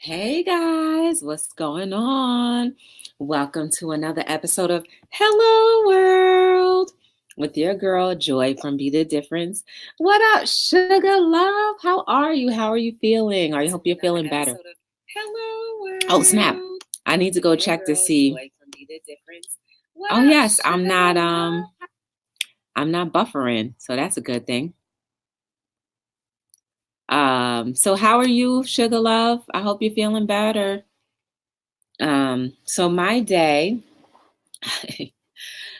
Hey guys, what's going on? Welcome to another episode of Hello World with your girl Joy from Be the Difference. What up, Sugar Love? How are you? How are you feeling? I hope you're feeling better. Hello World. Oh, snap. I need to go check to see. Oh yes, I'm not buffering, so that's a good thing. So how are you, Sugar Love? I hope you're feeling better. So my day,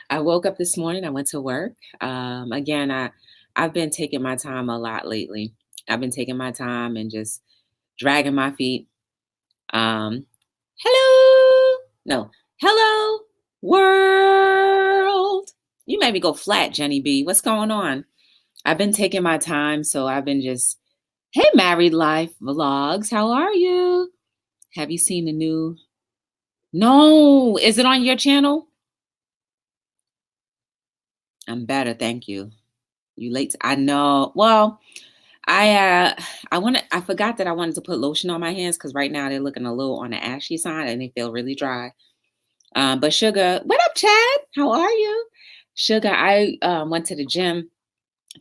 I woke up this morning, I went to work. Again, I've been taking my time a lot lately. I've been taking my time and just dragging my feet. Hello. No, hello world. You made me go flat, Jenny B. What's going on? I've been taking my time, so I've been just, hey, Married Life Vlogs, how are you? Have you seen the new? No, is it on your channel? I'm better, thank you. You late? I know. Well, I forgot that I wanted to put lotion on my hands because right now they're looking a little on the ashy side and they feel really dry. But Sugar, what up, Chad? How are you? Sugar, I went to the gym.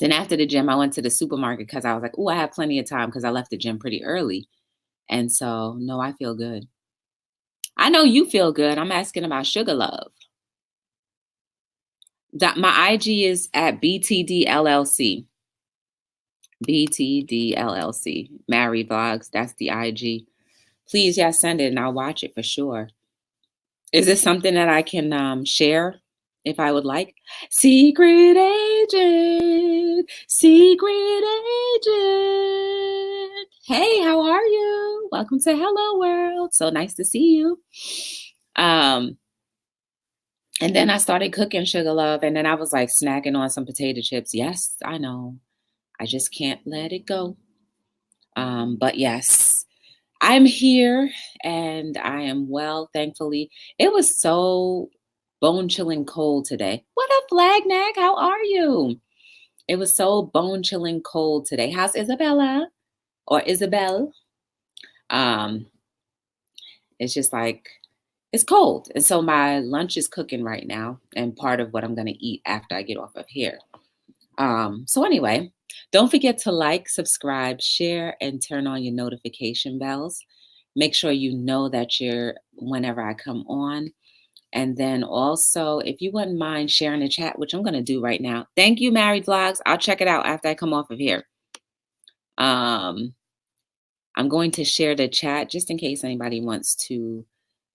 Then after the gym, I went to the supermarket because I was like, oh, I have plenty of time because I left the gym pretty early. And so, no, I feel good. I know you feel good. I'm asking about Sugar Love. My IG is at btdllc. btdllc. Married Vlogs. That's the IG. Please, yeah, send it and I'll watch it for sure. Is this something that I can share if I would like? Secret agent, secret agent. Hey, how are you? Welcome to Hello World. So nice to see you. And then I started cooking, Sugar Love, and then I was like snacking on some potato chips. Yes, I know. I just can't let it go. But yes, I'm here and I am well, thankfully. It was so bone chilling cold today. What up, Flagnack? How are you? It was so bone chilling cold today. How's Isabella or Isabel? Um, it's just like it's cold. And so my lunch is cooking right now and part of what I'm gonna eat after I get off of here. So anyway, don't forget to like, subscribe, share, and turn on your notification bells. Make sure you know that you're whenever I come on. And then also, if you wouldn't mind sharing the chat, which I'm going to do right now. Thank you, Married Vlogs. I'll check it out after I come off of here. I'm going to share the chat just in case anybody wants to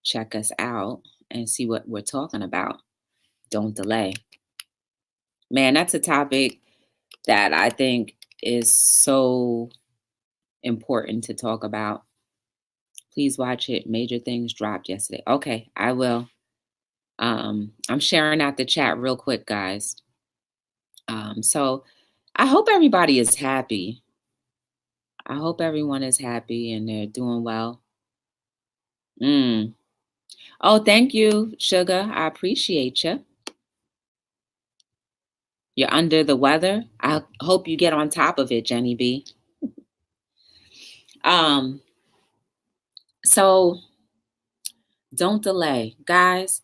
check us out and see what we're talking about. Don't delay. Man, that's a topic that I think is so important to talk about. Please watch it. Major things dropped yesterday. Okay, I will. I'm sharing out the chat real quick, guys. So I hope everybody is happy. I hope everyone is happy and they're doing well. Oh, thank you, Sugar. I appreciate you. You're under the weather. I hope you get on top of it, Jenny B. So don't delay, guys.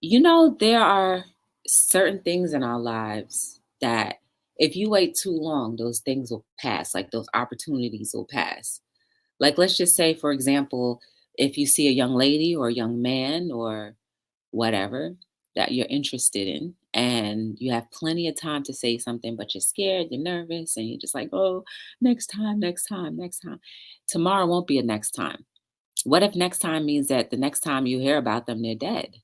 You know, there are certain things in our lives that if you wait too long, those things will pass, like those opportunities will pass. Like, let's just say, for example, if you see a young lady or a young man or whatever that you're interested in, and you have plenty of time to say something, but you're scared, you're nervous, and you're just like, oh, next time, next time, next time. Tomorrow won't be a next time. What if next time means that the next time you hear about them, they're dead?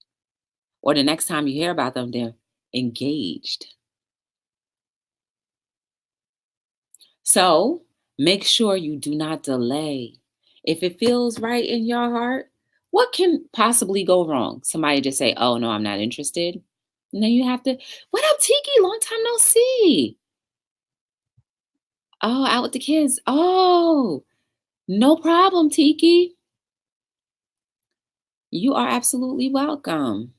Or the next time you hear about them, they're engaged. So make sure you do not delay. If it feels right in your heart, what can possibly go wrong? Somebody just say, oh, no, I'm not interested. And then you have to, what up, Tiki? Long time no see. Oh, out with the kids. Oh, no problem, Tiki. You are absolutely welcome.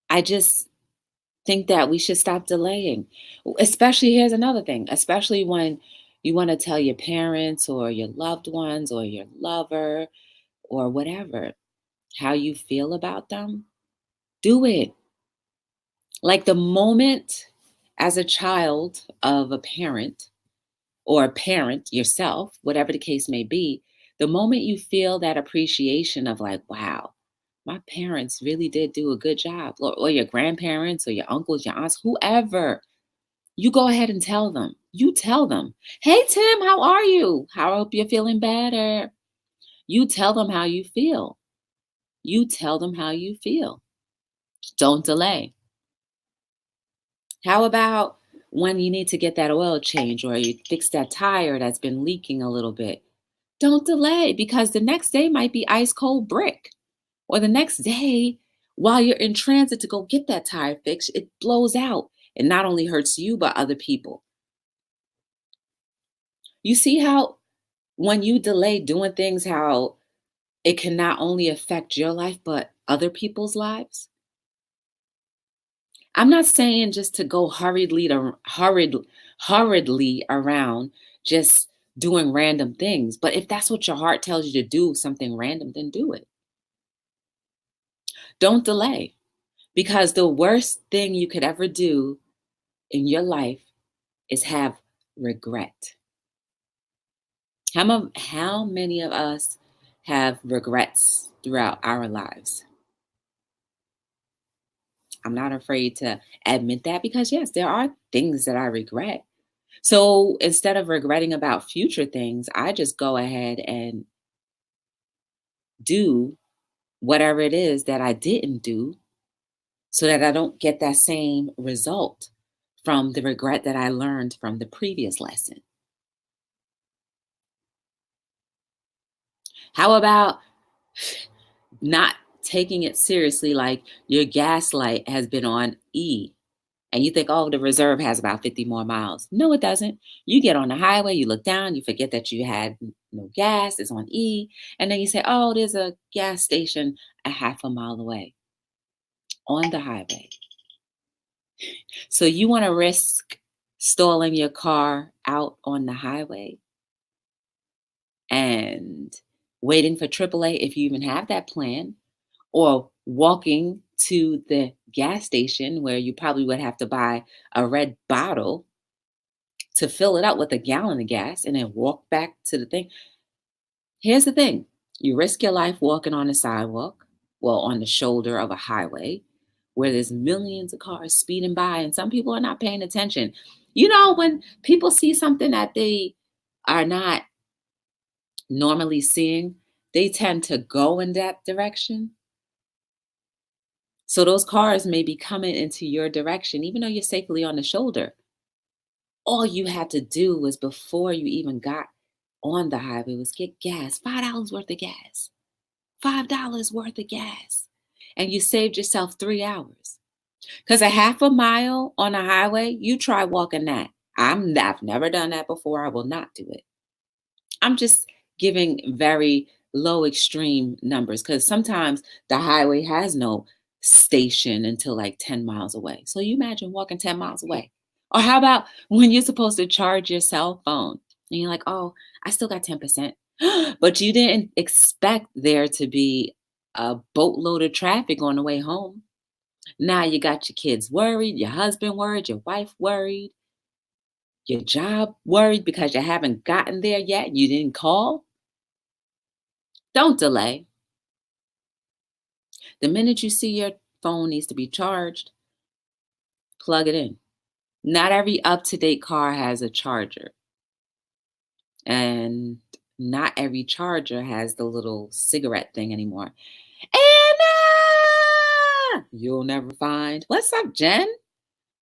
I just think that we should stop delaying. Especially, here's another thing, especially when You want to tell your parents or your loved ones or your lover or whatever how you feel about them. Do it. Like the moment as a child of a parent or a parent yourself, whatever the case may be, the moment you feel that appreciation of like, wow, my parents really did do a good job, or your grandparents or your uncles, your aunts, whoever, you go ahead and tell them. You tell them, hey, Tim, how are you? I hope you're feeling better. You tell them how you feel. You tell them how you feel. Don't delay. How about when you need to get that oil change or you fix that tire that's been leaking a little bit? Don't delay because the next day might be ice cold brick. Or the next day, while you're in transit to go get that tire fixed, it blows out. It not only hurts you, but other people. You see how when you delay doing things, how it can not only affect your life, but other people's lives? I'm not saying just to go hurriedly around just doing random things, but if that's what your heart tells you to do, something random, then do it. Don't delay because the worst thing you could ever do in your life is have regret. How many of us have regrets throughout our lives? I'm not afraid to admit that because, yes, there are things that I regret. So instead of regretting about future things, I just go ahead and do whatever it is that I didn't do so that I don't get that same result from the regret that I learned from the previous lesson. How about not taking it seriously, like your gas light has been on E and you think, oh, the reserve has about 50 more miles. No, it doesn't. You get on the highway, you look down, you forget that you had no gas, it's on E, and then you say, oh, there's a gas station a half a mile away on the highway. So you want to risk stalling your car out on the highway and waiting for AAA if you even have that plan, or walking to the gas station where you probably would have to buy a red bottle to fill it up with a gallon of gas and then walk back to the thing. Here's the thing, you risk your life walking on the sidewalk, well, on the shoulder of a highway where there's millions of cars speeding by and some people are not paying attention. You know, when people see something that they are not normally seeing, they tend to go in that direction. So those cars may be coming into your direction, even though you're safely on the shoulder. All you had to do was before you even got on the highway was get gas, $5 worth of gas, $5 worth of gas. And you saved yourself 3 hours. Because a half a mile on a highway, you try walking that. I've never done that before. I will not do it. I'm just giving very low extreme numbers because sometimes the highway has no station until like 10 miles away. So you imagine walking 10 miles away. Or how about when you're supposed to charge your cell phone and you're like, oh, I still got 10%. But you didn't expect there to be a boatload of traffic on the way home. Now you got your kids worried, your husband worried, your wife worried, your job worried because you haven't gotten there yet. You didn't call. Don't delay. The minute you see your phone needs to be charged, plug it in. Not every up to date car has a charger, and not every charger has the little cigarette thing anymore. Anna! You'll never find. What's up, Jen?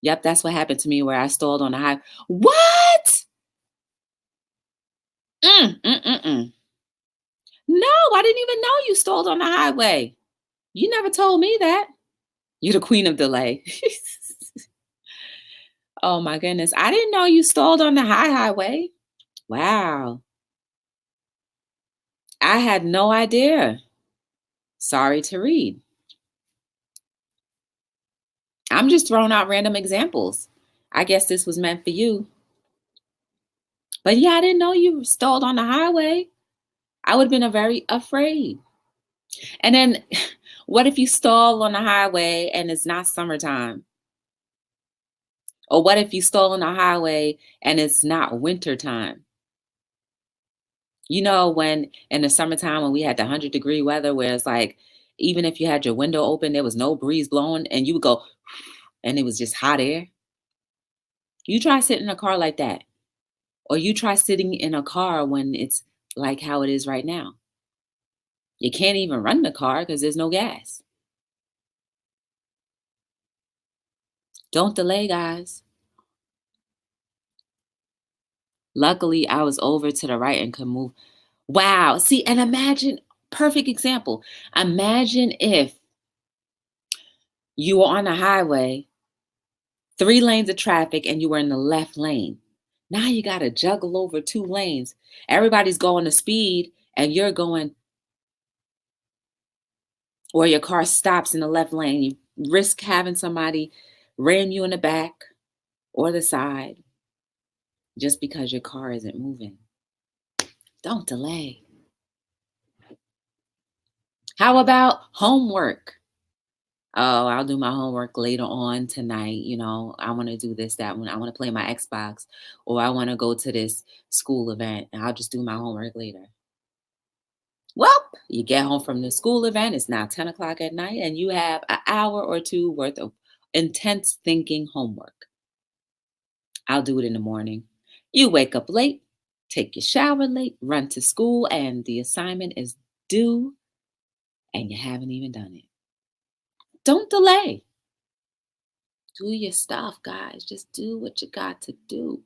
Yep, that's what happened to me where I stalled on the highway. What? Mm. No, I didn't even know you stalled on the highway. You never told me that. You're the queen of delay. Oh my goodness. I didn't know you stalled on the highway. Wow. I had no idea. Sorry to read. I'm just throwing out random examples. I guess this was meant for you. But yeah, I didn't know you stalled on the highway. I would have been very afraid. And then what if you stall on the highway and it's not summertime? Or what if you stall on the highway and it's not wintertime? You know, when in the summertime when we had the 100-degree weather where it's like, even if you had your window open, there was no breeze blowing and you would go, and it was just hot air. You try sitting in a car like that. Or you try sitting in a car when it's like how it is right now. You can't even run the car because there's no gas. Don't delay, guys. Luckily, I was over to the right and could move. Wow. See, and imagine, perfect example. Imagine if you were on the highway, 3 lanes of traffic, and you were in the left lane. Now you got to juggle over 2 lanes. Everybody's going to speed, and you're going, or your car stops in the left lane. You risk having somebody ram you in the back or the side just because your car isn't moving. Don't delay. How about homework? Oh, I'll do my homework later on tonight. I want to do this, that one. I want to play my Xbox, or I want to go to this school event, and I'll just do my homework later. Well, you get home from the school event, it's now 10 o'clock at night, and you have an hour or two worth of intense thinking homework. I'll do it in the morning. You wake up late, take your shower late, run to school, and the assignment is due, and you haven't even done it. Don't delay. Do your stuff, guys. Just do what you got to do.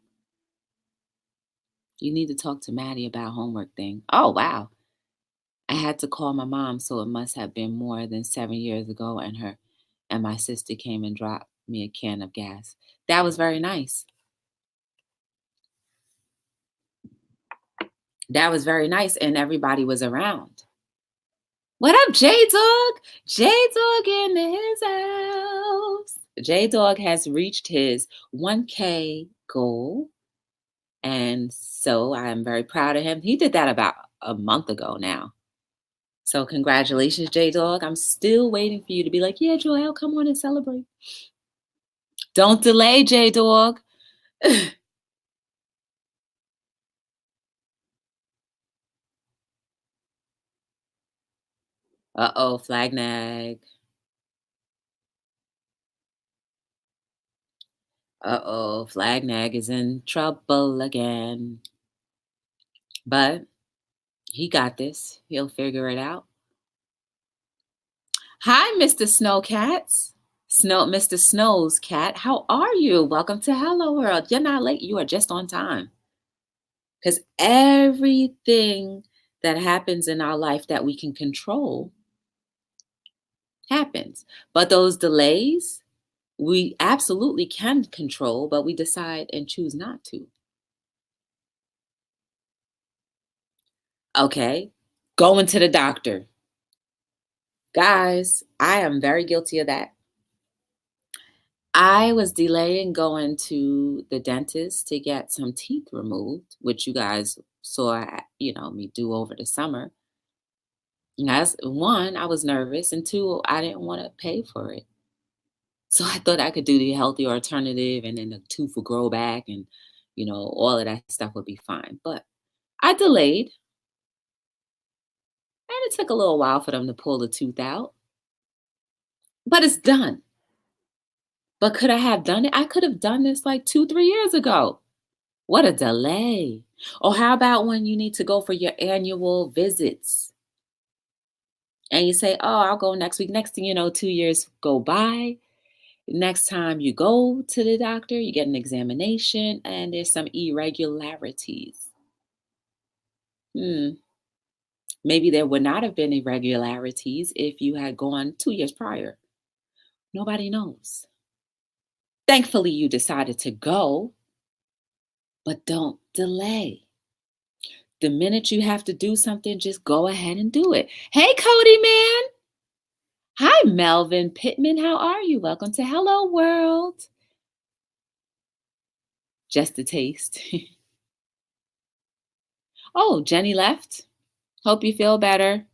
You need to talk to Maddie about homework thing. Oh, wow. I had to call my mom, so it must have been more than 7 years ago, and her and my sister came and dropped me a can of gas. That was very nice. That was very nice, and everybody was around. What up, J Dog? J Dog in his house. J Dog has reached his 1K goal. And so I am very proud of him. He did that about a month ago now. So congratulations, J Dog. I'm still waiting for you to be like, yeah, Joel, come on and celebrate. Don't delay, J Dog. Uh-oh, flag nag. Uh-oh, flag nag is in trouble again. But he got this. He'll figure it out. Hi, Mr. Snowcats. Mr. Snow's cat. How are you? Welcome to Hello World. You're not late. You are just on time. Because everything that happens in our life that we can control happens. But those delays, we absolutely can control, but we decide and choose not to. Okay, going to the doctor. Guys, I am very guilty of that. I was delaying going to the dentist to get some teeth removed, which you guys saw, me do over the summer. And that's one, I was nervous, and two, I didn't want to pay for it. So I thought I could do the healthy alternative and then the tooth would grow back and, all of that stuff would be fine. But I delayed and it took a little while for them to pull the tooth out. But it's done. But could I have done it? I could have done this like 2, 3 years ago. What a delay. Or how about when you need to go for your annual visits? And you say, oh, I'll go next week. Next thing you know, 2 years go by. Next time you go to the doctor, you get an examination and there's some irregularities. Maybe there would not have been irregularities if you had gone 2 years prior. Nobody knows. Thankfully, you decided to go, but don't delay. The minute you have to do something, just go ahead and do it. Hey, Cody, man. Hi, Melvin Pittman. How are you? Welcome to Hello World. Just a taste. Oh, Jenny left. Hope you feel better.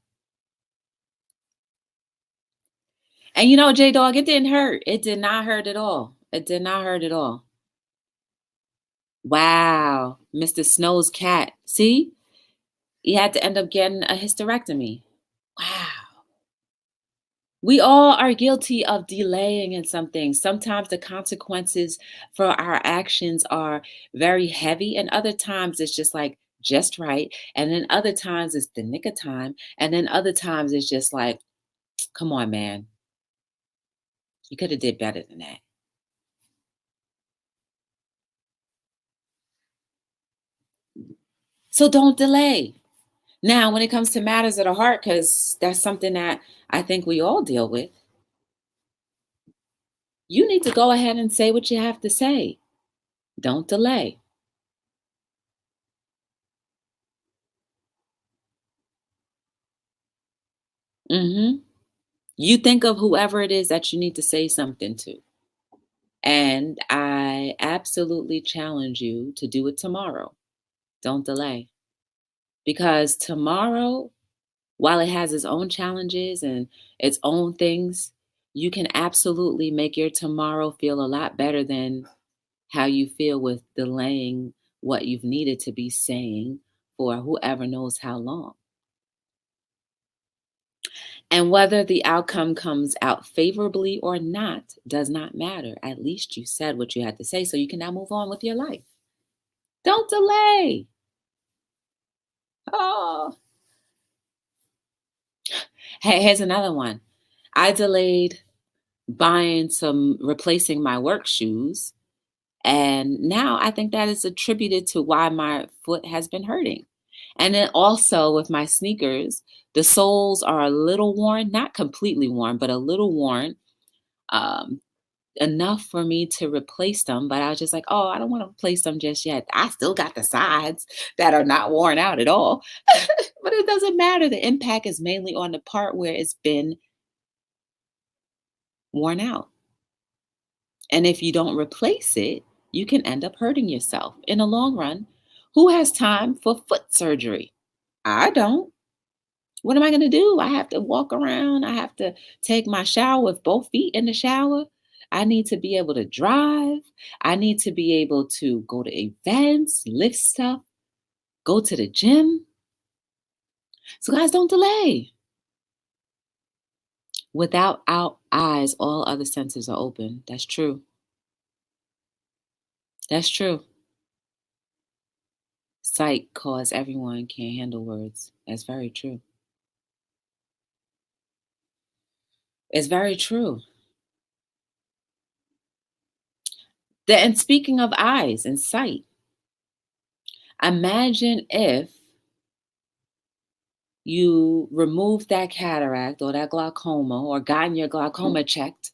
And you know, J Dog, it didn't hurt. It did not hurt at all. It did not hurt at all. Wow. Mr. Snow's cat. See? He had to end up getting a hysterectomy. Wow. We all are guilty of delaying in something. Sometimes the consequences for our actions are very heavy, and other times it's just like just right. And then other times it's the nick of time. And then other times it's just like, come on, man. You could have did better than that. So don't delay. Now, when it comes to matters of the heart, because that's something that I think we all deal with, you need to go ahead and say what you have to say. Don't delay. hmm You think of whoever it is that you need to say something to. And I absolutely challenge you to do it tomorrow. Don't delay. Because tomorrow, while it has its own challenges and its own things, you can absolutely make your tomorrow feel a lot better than how you feel with delaying what you've needed to be saying for whoever knows how long. And whether the outcome comes out favorably or not does not matter. At least you said what you had to say so you can now move on with your life. Don't delay. Oh, hey, here's another one. I delayed replacing my work shoes. And now I think that is attributed to why my foot has been hurting. And then also with my sneakers, the soles are a little worn, not completely worn, but a little worn. Um, Enough for me to replace them, but I was just like, "Oh, I don't wanna replace them just yet." I still got the sides that are not worn out at all, but it doesn't matter. The impact is mainly on the part where it's been worn out, and if you don't replace it, you can end up hurting yourself. In the long run, who has time for foot surgery? I don't. What am I gonna do? I have to walk around. I have to take my shower with both feet in the shower. I need to be able to drive. I need to be able to go to events, lift stuff, go to the gym. So, guys, don't delay. Without our eyes, all other senses are open. That's true. That's true. Sight cause everyone can't handle words. That's very true. It's very true. And speaking of eyes and sight, imagine if you removed that cataract or that glaucoma or gotten your glaucoma checked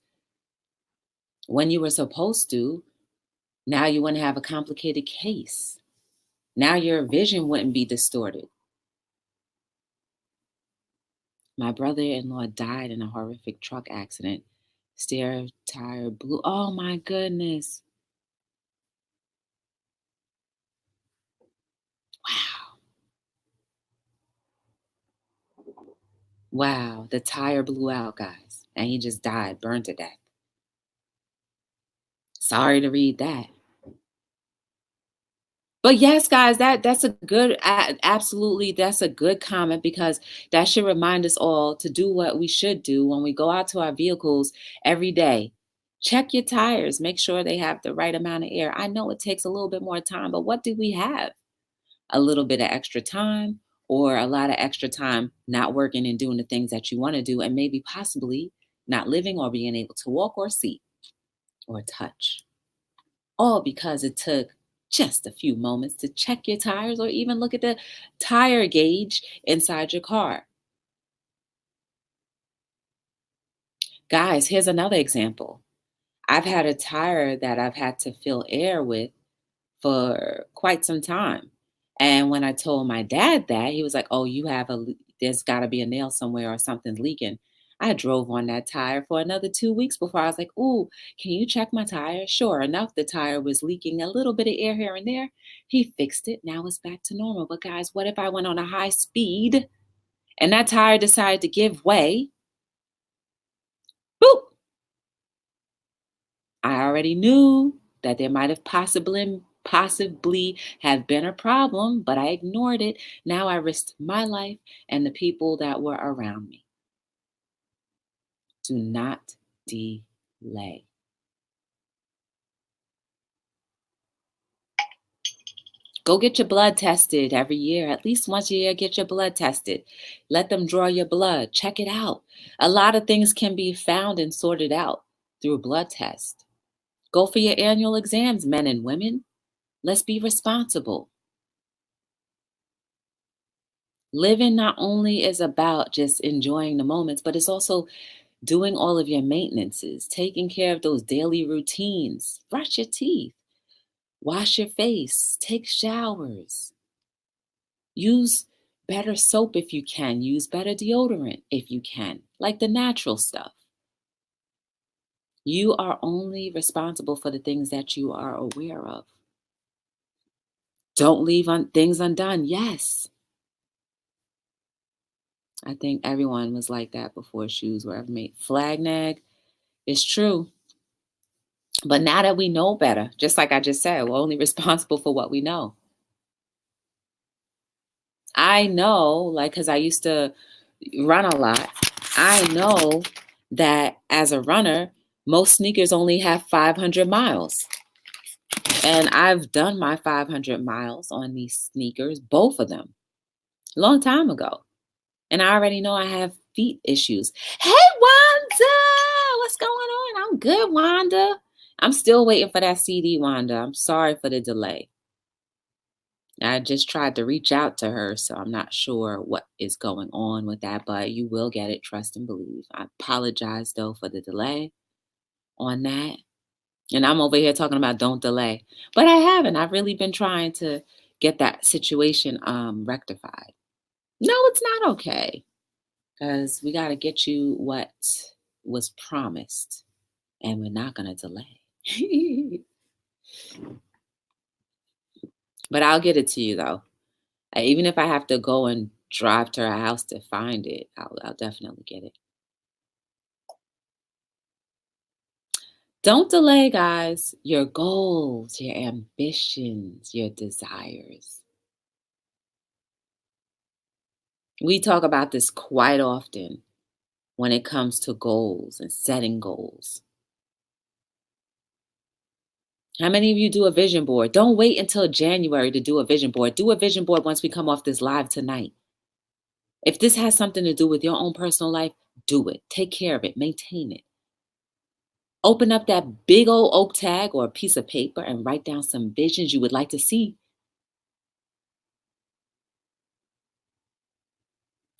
when you were supposed to, now you wouldn't have a complicated case. Now your vision wouldn't be distorted. My brother-in-law died in a horrific truck accident. Steer tire blew. Oh my goodness. Wow. Wow. The tire blew out, guys. And he just died, burned to death. Sorry to read that. But yes, guys, that's a good absolutely that's a good comment because that should remind us all to do what we should do when we go out to our vehicles every day. Check your tires, make sure they have the right amount of air. I know it takes a little bit more time, but what do we have? A little bit of extra time or a lot of extra time not working and doing the things that you want to do and maybe possibly not living or being able to walk or see or touch. All because it took just a few moments to check your tires or even look at the tire gauge inside your car. Guys, here's another example. I've had a tire that I've had to fill air with for quite some time. And when I told my dad that, he was like, "Oh, there's got to be a nail somewhere or something's leaking." I drove on that tire for another 2 weeks before I was like, "Ooh, can you check my tire?" Sure enough, the tire was leaking a little bit of air here and there. He fixed it. Now it's back to normal. But guys, what if I went on a high speed and that tire decided to give way? Boop! I already knew that there might have possibly have been a problem, but I ignored it. Now I risked my life and the people that were around me. Do not delay. Go get your blood tested every year. At least once a year, get your blood tested. Let them draw your blood. Check it out. A lot of things can be found and sorted out through a blood test. Go for your annual exams, men and women. Let's be responsible. Living not only is about just enjoying the moments, but it's also doing all of your maintenances, taking care of those daily routines. Brush your teeth, wash your face, take showers, use better soap if you can, use better deodorant if you can, like the natural stuff. You are only responsible for the things that you are aware of. Don't leave things undone. Yes. I think everyone was like that before shoes were ever made. Flag nag, it's true. But now that we know better, just like I just said, we're only responsible for what we know. I know, like, because I used to run a lot, I know that as a runner, most sneakers only have 500 miles. And I've done my 500 miles on these sneakers, both of them, a long time ago. And I already know I have feet issues. Hey, Wanda, what's going on? I'm good, Wanda. I'm still waiting for that CD, Wanda. I'm sorry for the delay. I just tried to reach out to her, so I'm not sure what is going on with that, but you will get it, trust and believe. I apologize, though, for the delay on that. And I'm over here talking about don't delay, but I haven't. I've really been trying to get that situation rectified. No, it's not okay because we got to get you what was promised, and we're not going to delay. But I'll get it to you, though. Even if I have to go and drive to her house to find it, I'll definitely get it. Don't delay, guys, your goals, your ambitions, your desires. We talk about this quite often when it comes to goals and setting goals. How many of you do a vision board? Don't wait until January to do a vision board. Do a vision board once we come off this live tonight. If this has something to do with your own personal life, do it. Take care of it. Maintain it. Open up that big old oak tag or a piece of paper and write down some visions you would like to see.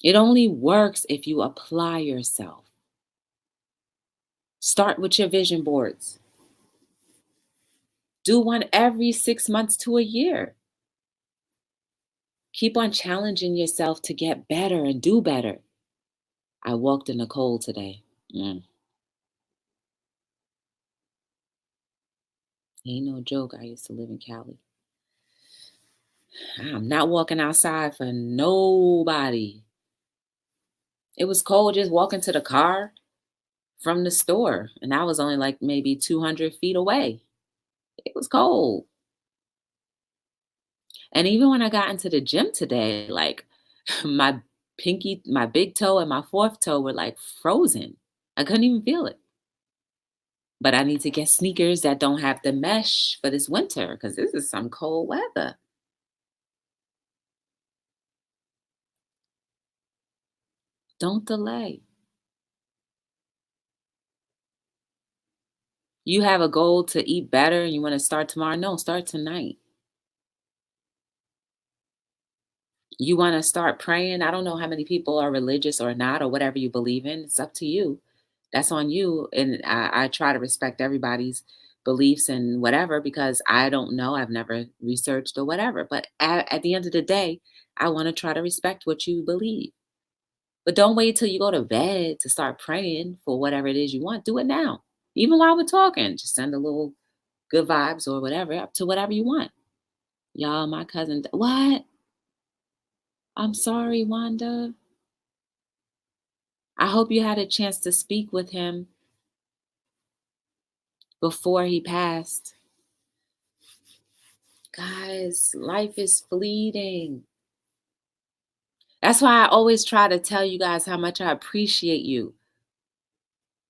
It only works if you apply yourself. Start with your vision boards. Do one every 6 months to a year. Keep on challenging yourself to get better and do better. I walked in the cold today. Ain't no joke. I used to live in Cali. I'm not walking outside for nobody. It was cold just walking to the car from the store, and I was only like maybe 200 feet away. It was cold. And even when I got into the gym today, like my my big toe and my fourth toe were like frozen. I couldn't even feel it. But I need to get sneakers that don't have the mesh for this winter because this is some cold weather. Don't delay. You have a goal to eat better and you want to start tomorrow? No, start tonight. You want to start praying? I don't know how many people are religious or not, or whatever you believe in. It's up to you. That's on you. And I try to respect everybody's beliefs and whatever because I don't know. I've never researched or whatever. But at the end of the day, I want to try to respect what you believe. But don't wait till you go to bed to start praying for whatever it is you want. Do it now. Even while we're talking, just send a little good vibes or whatever up to whatever you want. Y'all, my cousin, what? I'm sorry, Wanda. I hope you had a chance to speak with him before he passed. Guys, life is fleeting. That's why I always try to tell you guys how much I appreciate you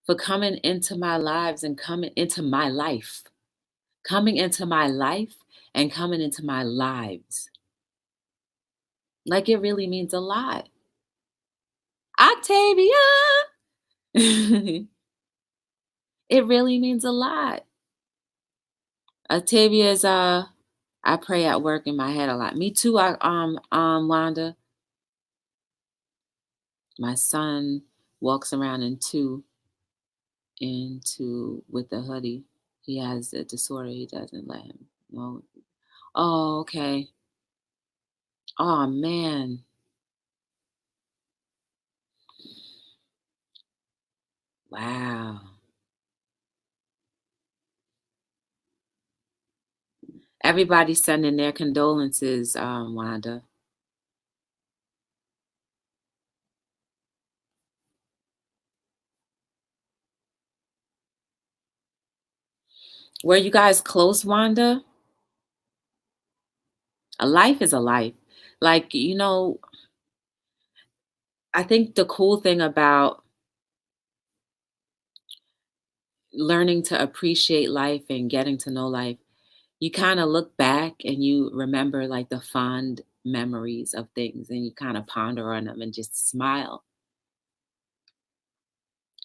for coming into my lives and coming into my life. Coming into my life and coming into my lives. Like it really means a lot. Octavia! It really means a lot. Octavia's I pray at work in my head a lot. Me too, Wanda. My son walks around into with the hoodie. He has a disorder. He doesn't let him. No. Oh, okay. Oh man. Wow. Everybody's sending their condolences, Wanda. Were you guys close, Wanda? A life is a life. Like, I think the cool thing about learning to appreciate life and getting to know life, you kind of look back and you remember like the fond memories of things and you kind of ponder on them and just smile.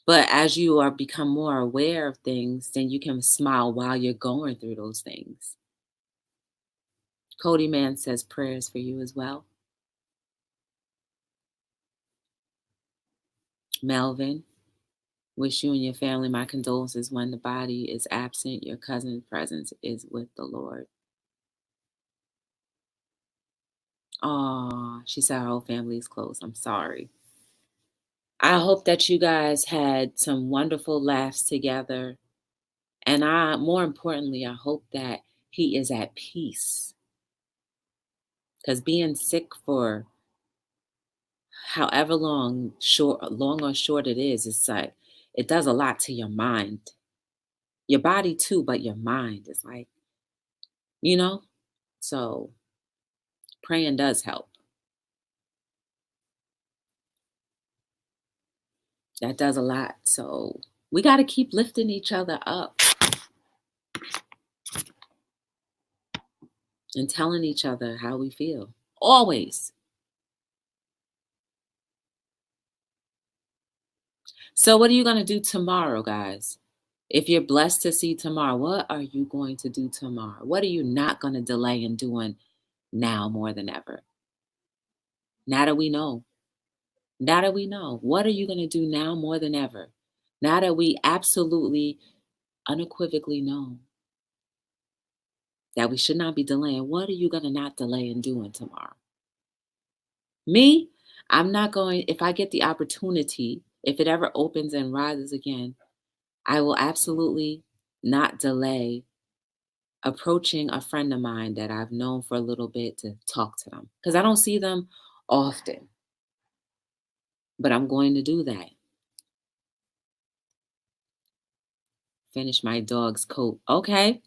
But as you are become more aware of things, then you can smile while you're going through those things. Cody Man says prayers for you as well. Melvin, wish you and your family my condolences when the body is absent. Your cousin's presence is with the Lord. Oh, she said her whole family is close. I'm sorry. I hope that you guys had some wonderful laughs together. And more importantly, I hope that he is at peace. Because being sick for however long or short it is, it's like it does a lot to your mind. Your body too, but your mind is like, you know? So praying does help. That does a lot. So we got to keep lifting each other up and telling each other how we feel. Always. So what are you going to do tomorrow, guys? If you're blessed to see tomorrow, what are you going to do tomorrow? What are you not going to delay in doing now more than ever? Now that we know. Now that we know. What are you going to do now more than ever? Now that we absolutely, unequivocally know that we should not be delaying, what are you going to not delay in doing tomorrow? Me, I'm not going, if I get the opportunity, if it ever opens and rises again, I will absolutely not delay approaching a friend of mine that I've known for a little bit to talk to them because I don't see them often, but I'm going to do that. Finish my dog's coat. Okay.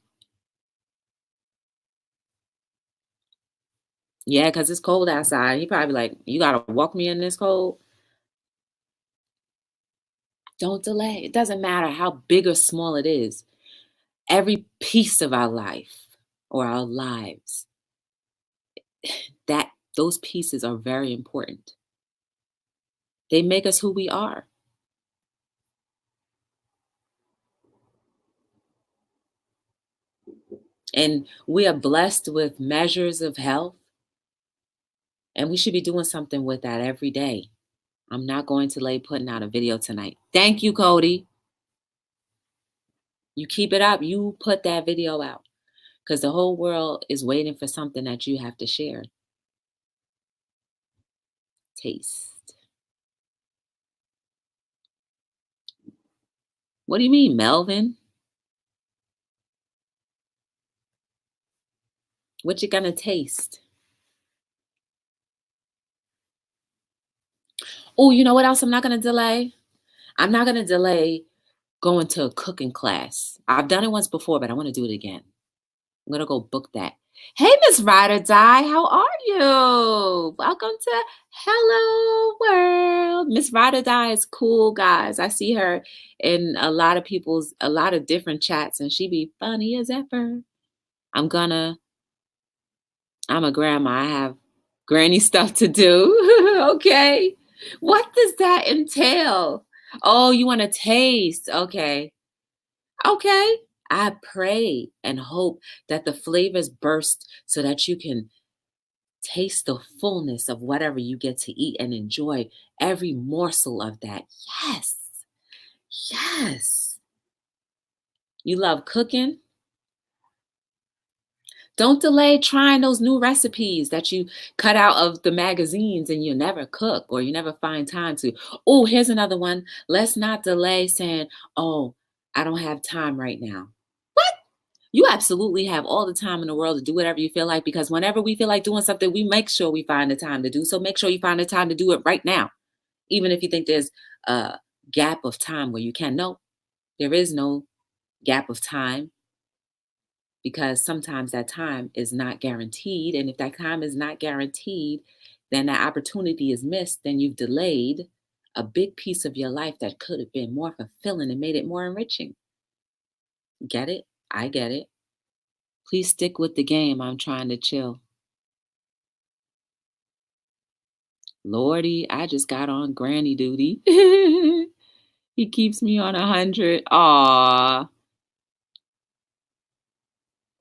Yeah, because it's cold outside. He probably like, you got to walk me in this cold. Don't delay. It doesn't matter how big or small it is. Every piece of our life or our lives, that those pieces are very important. They make us who we are. And we are blessed with measures of health, and we should be doing something with that every day. I'm not going to lay putting out a video tonight. Thank you, Cody. You keep it up. You put that video out because the whole world is waiting for something that you have to share. Taste. What do you mean, Melvin? What you gonna taste? Oh, you know what else I'm not gonna delay? I'm not gonna delay going to a cooking class. I've done it once before, but I want to do it again. I'm gonna go book that. Hey, Miss Ryder Die, how are you? Welcome to Hello World. Miss Ryder Die is cool, guys. I see her in a lot of different chats, and she be funny as ever. I'm a grandma. I have granny stuff to do. Okay. What does that entail? Oh, you want to taste? Okay. Okay. I pray and hope that the flavors burst so that you can taste the fullness of whatever you get to eat and enjoy every morsel of that. Yes. Yes. You love cooking? Don't delay trying those new recipes that you cut out of the magazines and you never cook or you never find time to. Oh, here's another one. Let's not delay saying, oh, I don't have time right now. What? You absolutely have all the time in the world to do whatever you feel like, because whenever we feel like doing something, we make sure we find the time to do. So make sure you find the time to do it right now. Even if you think there's a gap of time where you can. No, there is no gap of time, because sometimes that time is not guaranteed. And if that time is not guaranteed, then that opportunity is missed. Then you've delayed a big piece of your life that could have been more fulfilling and made it more enriching. Get it? I get it. Please stick with the game. I'm trying to chill. Lordy, I just got on granny duty. He keeps me on 100. Aw.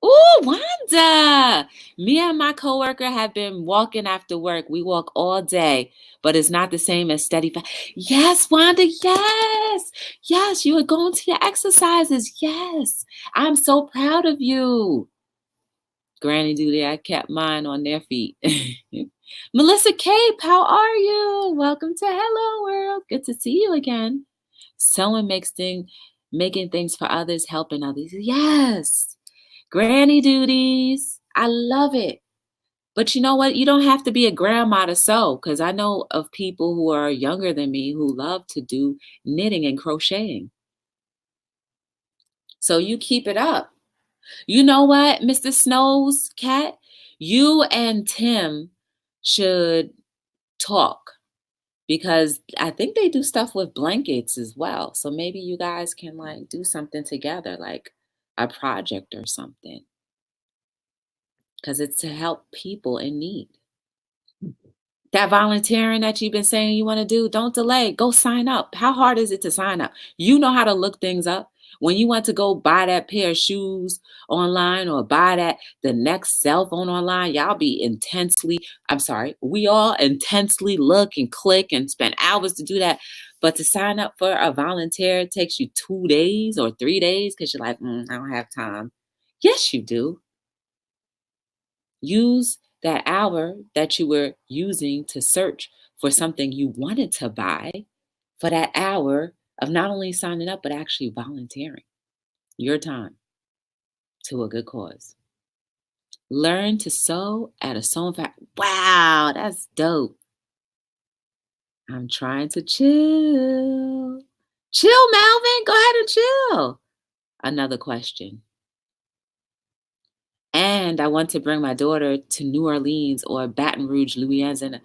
Ooh, Wanda. Me and my coworker have been walking after work. We walk all day, but it's not the same as steady. Yes, Wanda. Yes. Yes, you are going to your exercises. Yes. I'm so proud of you. Granny duty, I kept mine on their feet. Melissa Cape, how are you? Welcome to Hello World. Good to see you again. Someone making things for others, helping others. Yes. Granny duties. I love it. But you know what? You don't have to be a grandma to sew, because I know of people who are younger than me who love to do knitting and crocheting. So you keep it up. You know what, Mr. Snow's cat? You and Tim should talk, because I think they do stuff with blankets as well. So maybe you guys can like do something together, like a project or something, because it's to help people in need. That volunteering that you've been saying you want to do, don't delay. Go sign up. How hard is it to sign up? You know how to look things up. When you want to go buy that pair of shoes online or buy the next cell phone online, we all intensely look and click and spend hours to do that. But to sign up for a volunteer, it takes you 2 days or 3 days because you're like, I don't have time. Yes, you do. Use that hour that you were using to search for something you wanted to buy for that hour of not only signing up, but actually volunteering your time to a good cause. Learn to sew at a sewing factory. Wow, that's dope. I'm trying to chill. Chill, Melvin. Go ahead and chill. Another question. And I want to bring my daughter to New Orleans or Baton Rouge, Louisiana,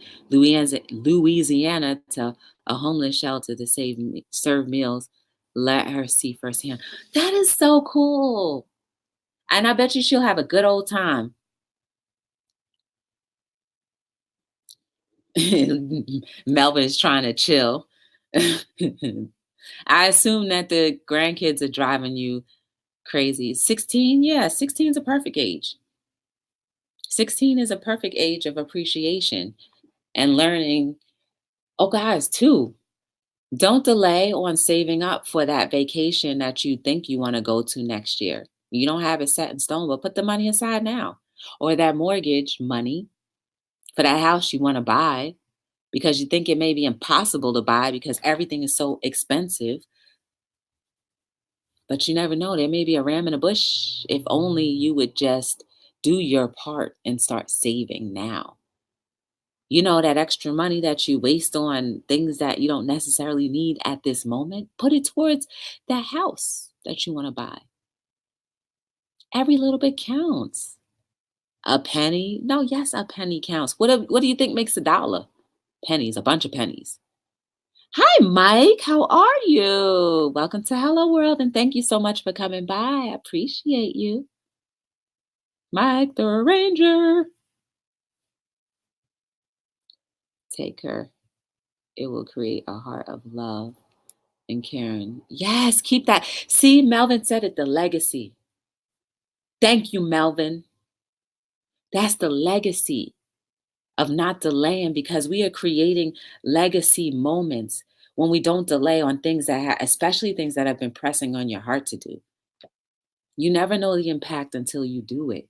to a homeless shelter to serve meals. Let her see firsthand. That is so cool. And I bet you she'll have a good old time. Melvin is trying to chill. I assume that the grandkids are driving you crazy. 16? Yeah, 16 is a perfect age. 16 is a perfect age of appreciation and learning. Oh, guys, too, don't delay on saving up for that vacation that you think you want to go to next year. You don't have it set in stone, but put the money aside now. Or that mortgage money for that house you want to buy, because you think it may be impossible to buy because everything is so expensive. But you never know. There may be a ram in the bush if only you would just do your part and start saving now. You know, that extra money that you waste on things that you don't necessarily need at this moment, put it towards that house that you want to buy. Every little bit counts. A penny? No, yes, a penny counts. What do you think makes a dollar? Pennies, a bunch of pennies. Hi, Mike. How are you? Welcome to Hello World, and thank you so much for coming by. I appreciate you. Mike the Ranger. Take her. It will create a heart of love and caring. Yes, keep that. See, Melvin said it, the legacy. Thank you, Melvin. That's the legacy of not delaying, because we are creating legacy moments when we don't delay on things that especially things that have been pressing on your heart to do. You never know the impact until you do it.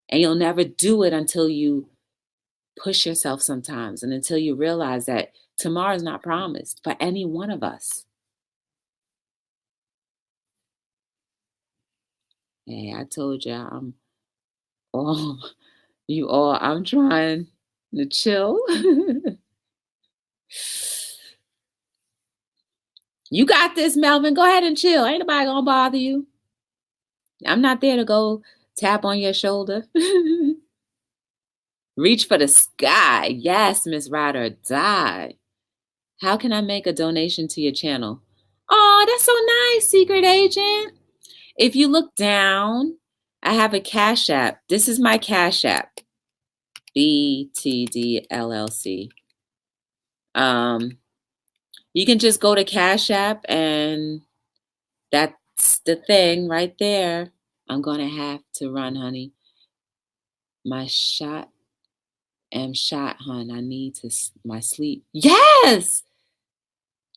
And you'll never do it until you push yourself sometimes, and until you realize that tomorrow is not promised for any one of us. Hey, I told you I'm all I'm trying to chill. You got this, Melvin. Go ahead and chill. Ain't nobody gonna bother you. I'm not there to go tap on your shoulder. Reach for the sky. Yes, Miss Ride or Die. How can I make a donation to your channel? Oh, that's so nice, Secret Agent. If you look down, I have a Cash App. This is my Cash App. btdllc. You can just go to Cash App, and that's the thing right there. I'm gonna have to run, honey. My shot am shot, hon. I need my sleep. Yes,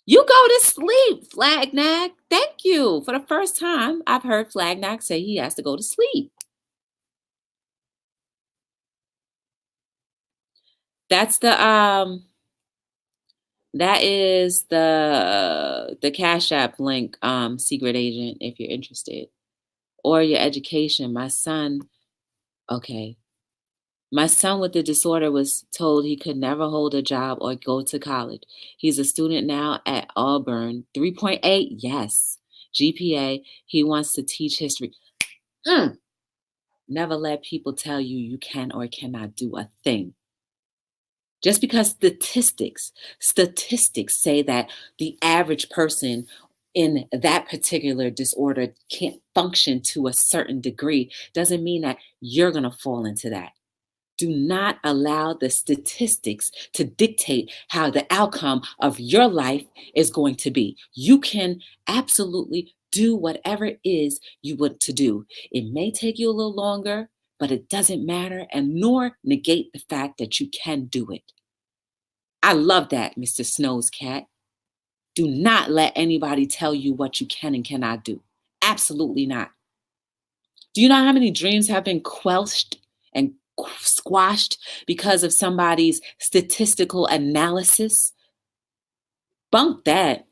you go to sleep, Flagnag. Thank you. For the first time, I've heard Flagnag say he has to go to sleep. That's that is the Cash App link, Secret Agent, if you're interested. Or your education. My son with the disorder was told he could never hold a job or go to college. He's a student now at Auburn. 3.8, yes. GPA. He wants to teach history. Never let people tell you you can or cannot do a thing. Just because statistics say that the average person in that particular disorder can't function to a certain degree doesn't mean that you're going to fall into that. Do not allow the statistics to dictate how the outcome of your life is going to be. You can absolutely do whatever it is you want to do. It may take you a little longer, but it doesn't matter, and nor negate the fact that you can do it. I love that, Mr. Snow's cat. Do not let anybody tell you what you can and cannot do. Absolutely not. Do you know how many dreams have been quelched and squashed because of somebody's statistical analysis? Bunk that.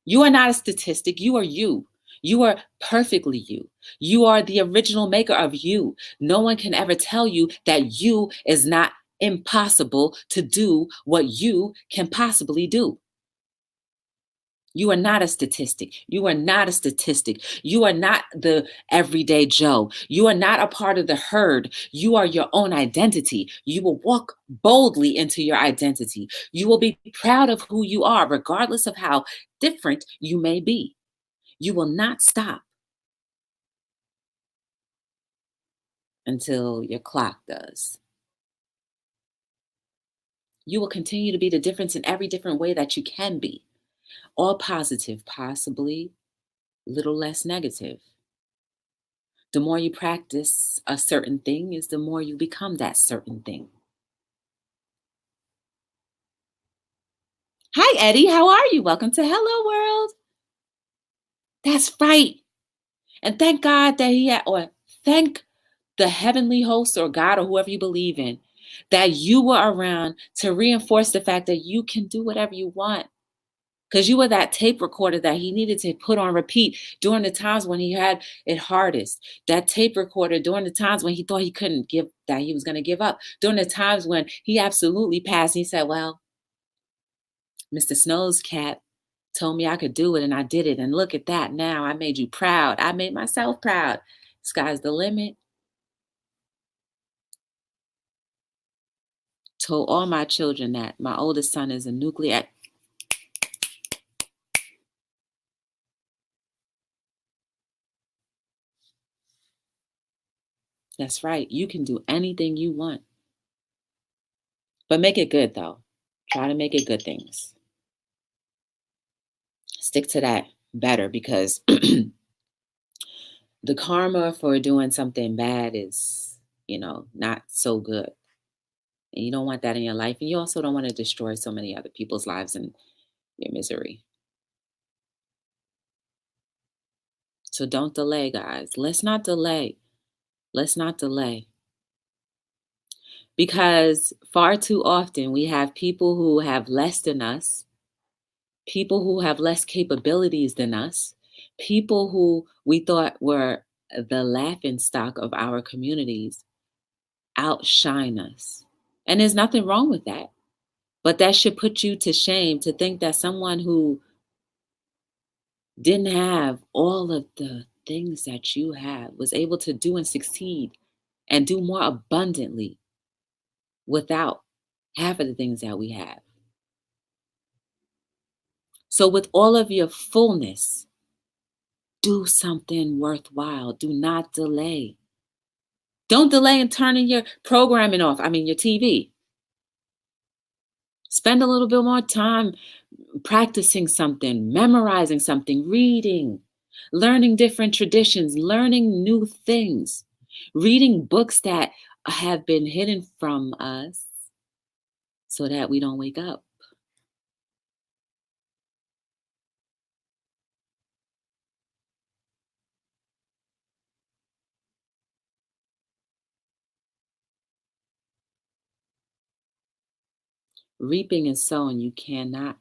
You are not a statistic. You are you. You are perfectly you. You are the original maker of you. No one can ever tell you that you is not impossible to do what you can possibly do. You are not a statistic. You are not a statistic. You are not the everyday Joe. You are not a part of the herd. You are your own identity. You will walk boldly into your identity. You will be proud of who you are, regardless of how different you may be. You will not stop until your clock does. You will continue to be the difference in every different way that you can be. All positive, possibly little less negative. The more you practice a certain thing is the more you become that certain thing. Hi, Eddie. How are you? Welcome to Hello World. That's right. And thank God that thank the heavenly host or God or whoever you believe in, that you were around to reinforce the fact that you can do whatever you want. Because you were that tape recorder that he needed to put on repeat during the times when he had it hardest. That tape recorder during the times when he thought he couldn't give, that he was going to give up. During the times when he absolutely passed, he said, well, Mr. Snow's cat told me I could do it, and I did it. And look at that now. I made you proud. I made myself proud. Sky's the limit. Told all my children that. My oldest son is a nuclear. That's right. You can do anything you want. But make it good, though. Try to make it good things. Stick to that better, because the karma for doing something bad is, not so good. And you don't want that in your life. And you also don't want to destroy so many other people's lives in your misery. So don't delay, guys. Let's not delay. Let's not delay. Because far too often we have people who have less than us, people who have less capabilities than us, people who we thought were the laughing stock of our communities outshine us. And there's nothing wrong with that. But that should put you to shame to think that someone who didn't have all of the things that you have was able to do and succeed and do more abundantly without half of the things that we have. So, with all of your fullness, do something worthwhile. Do not delay. Don't delay in turning your programming off. Your TV. Spend a little bit more time practicing something, memorizing something, reading, learning different traditions, learning new things, reading books that have been hidden from us so that we don't wake up. Reaping and sowing, you cannot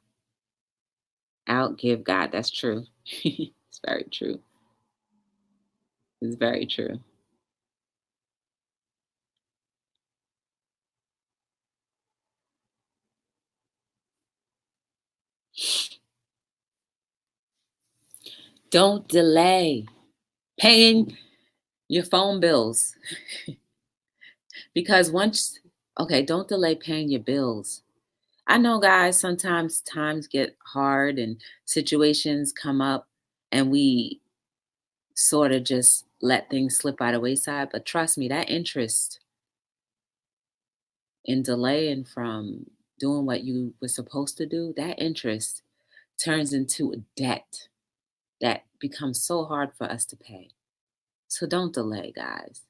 outgive God. That's true. It's very true. It's very true. Don't delay paying your phone bills because don't delay paying your bills. I know, guys, sometimes times get hard and situations come up and we sort of just let things slip by the wayside. But trust me, that interest in delaying from doing what you were supposed to do, that interest turns into a debt that becomes so hard for us to pay. So don't delay, guys.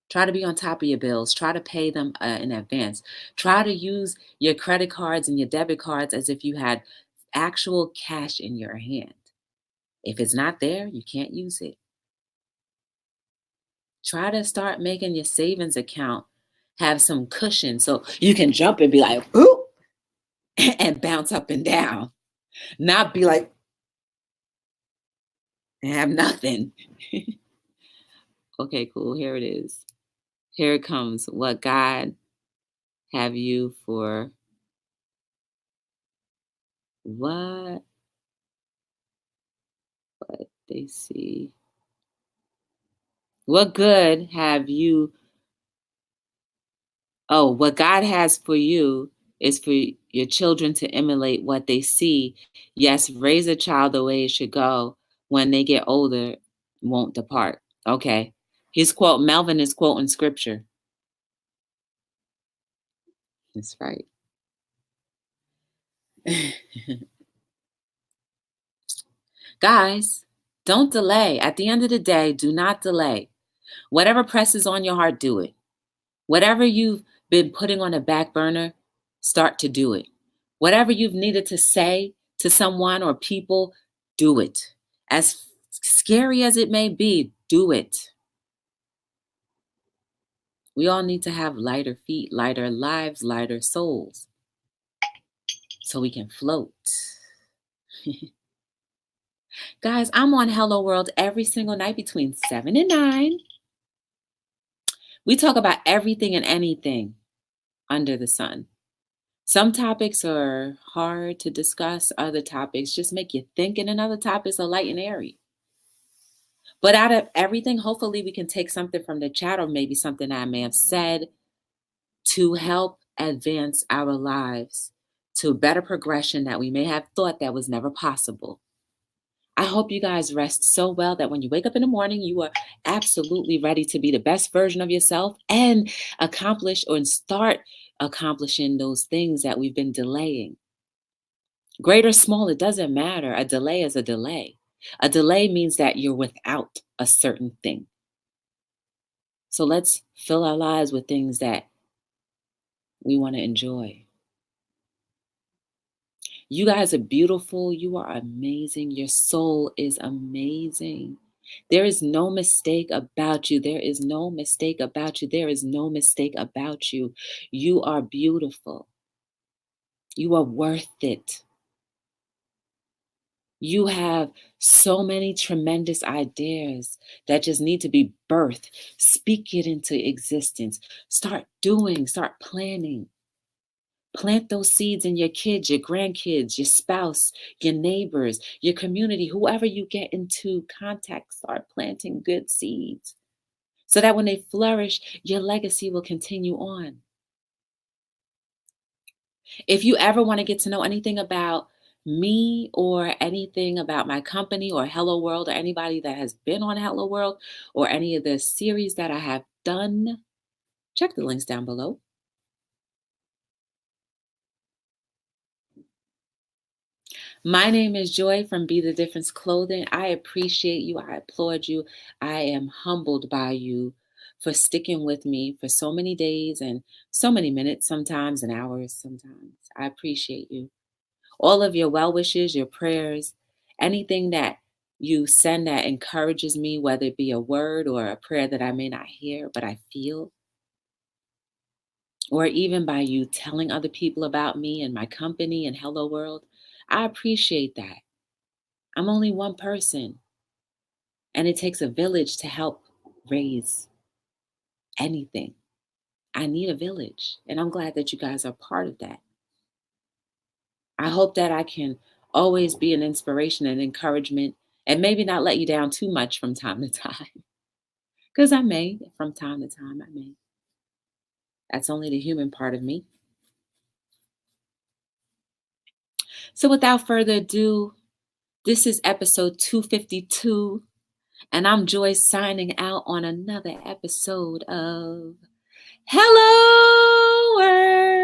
Try to be on top of your bills. Try to pay them in advance. Try to use your credit cards and your debit cards as if you had actual cash in your hand. If it's not there, you can't use it. Try to start making your savings account have some cushion so you can jump and be like, ooh, and bounce up and down. Not be like, and have nothing. Okay, cool. Here it is. Here it comes. What God have you for what? What they see. What good have you? Oh, what God has for you is for your children to emulate what they see. Yes, raise a child the way it should go. When they get older, won't depart. Okay. Melvin is quoting scripture. That's right. Guys, don't delay. At the end of the day, do not delay. Whatever presses on your heart, do it. Whatever you've been putting on a back burner, start to do it. Whatever you've needed to say to someone or people, do it. As scary as it may be, do it. We all need to have lighter feet, lighter lives, lighter souls, so we can float. Guys, I'm on Hello World every single night between 7 and 9. We talk about everything and anything under the sun. Some topics are hard to discuss, other topics just make you think, and another topics are light and airy. But out of everything, hopefully we can take something from the chat or maybe something I may have said to help advance our lives to a better progression that we may have thought that was never possible. I hope you guys rest so well that when you wake up in the morning, you are absolutely ready to be the best version of yourself and accomplish or start accomplishing those things that we've been delaying. Great or small, it doesn't matter. A delay is a delay. A delay means that you're without a certain thing. So let's fill our lives with things that we want to enjoy. You guys are beautiful. You are amazing. Your soul is amazing. There is no mistake about you. There is no mistake about you. There is no mistake about you. You are beautiful. You are worth it. You have so many tremendous ideas that just need to be birthed. Speak it into existence. Start doing, start planning. Plant those seeds in your kids, your grandkids, your spouse, your neighbors, your community, whoever you get into contact, start planting good seeds so that when they flourish, your legacy will continue on. If you ever want to get to know anything about me or anything about my company or Hello World or anybody that has been on Hello World or any of the series that I have done, check the links down below. My name is Joy from Be the Difference Clothing. I appreciate you. I applaud you. I am humbled by you for sticking with me for so many days and so many minutes, sometimes, and hours, sometimes. I appreciate you. All of your well wishes, your prayers, anything that you send that encourages me, whether it be a word or a prayer that I may not hear, but I feel, or even by you telling other people about me and my company and Hello World. I appreciate that. I'm only one person, and it takes a village to help raise anything. I need a village, and I'm glad that you guys are part of that. I hope that I can always be an inspiration and encouragement and maybe not let you down too much from time to time. Because I may, from time to time, I may. That's only the human part of me. So without further ado, this is episode 252, and I'm Joy signing out on another episode of Hello World.